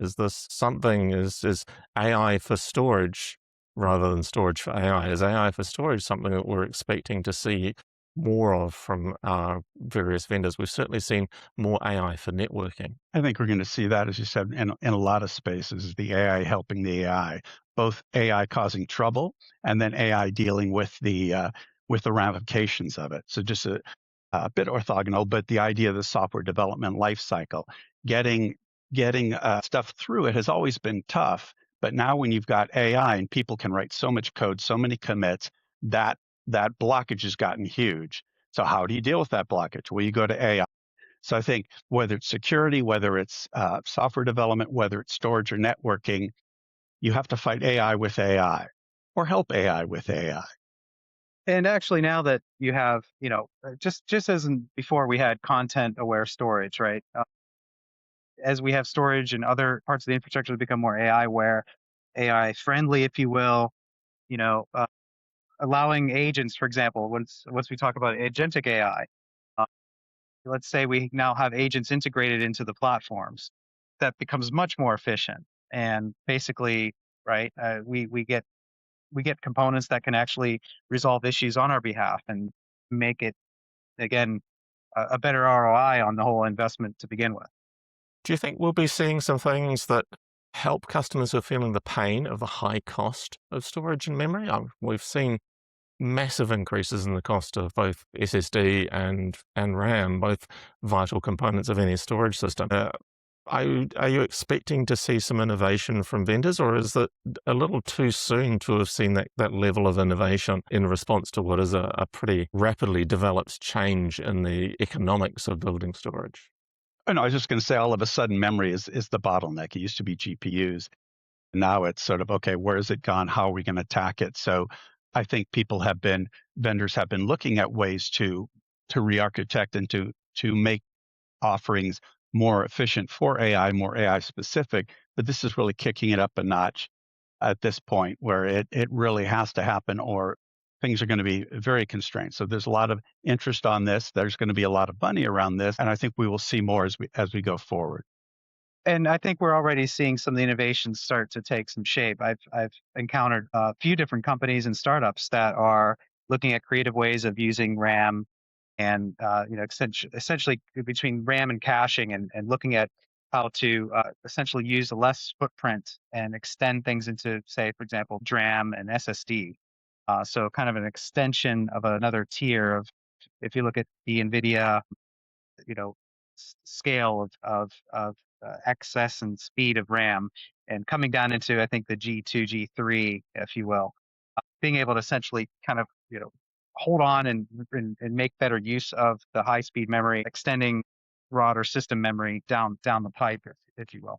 Is this something, is AI for storage rather than storage for AI? Is AI for storage something that we're expecting to see more of from various vendors? We've certainly seen more AI for networking. I think we're going to see that, as you said, in a lot of spaces, the AI helping the AI, both AI causing trouble and then AI dealing with the ramifications of it. So just a bit orthogonal, but the idea of the software development life cycle, getting stuff through it has always been tough. But now when you've got AI and people can write so much code, so many commits, that that blockage has gotten huge. So how do you deal with that blockage? Well, you go to AI. So I think whether it's security, whether it's software development, whether it's storage or networking, you have to fight AI with AI or help AI with AI. And actually, now that you have, just as before we had content aware storage, right? As we have storage and other parts of the infrastructure become more AI aware, AI friendly, if you will, you know, uh, allowing agents, for example, once we talk about agentic AI, uh, let's say we now have agents integrated into the platforms, that becomes much more efficient. And basically, right, we get components that can actually resolve issues on our behalf and make it again a better ROI on the whole investment to begin with. Do you think we'll be seeing some things that help customers who are feeling the pain of the high cost of storage and memory? We've seen massive increases in the cost of both SSD and RAM, both vital components of any storage system. Are you expecting to see some innovation from vendors, or is it a little too soon to have seen that level of innovation in response to what is a pretty rapidly developed change in the economics of building storage? And I was just going to say, all of a sudden, memory is the bottleneck. It used to be GPUs. Now it's sort of, okay, where has it gone? How are we going to attack it? So I think vendors have been looking at ways to re-architect and to make offerings more efficient for AI, more AI specific. But this is really kicking it up a notch at this point where it really has to happen or things are going to be very constrained. So there's a lot of interest on this. There's going to be a lot of money around this. And I think we will see more as we go forward. And I think we're already seeing some of the innovations start to take some shape. I've encountered a few different companies and startups that are looking at creative ways of using RAM and essentially between RAM and caching and looking at how to essentially use a less footprint and extend things into, say, for example, DRAM and SSD. So kind of an extension of another tier of, if you look at the NVIDIA, you know, scale of excess and speed of RAM, and coming down into, I think, the G2, G3, if you will, being able to essentially kind of, hold on and make better use of the high speed memory, extending broader system memory down the pipe, if you will.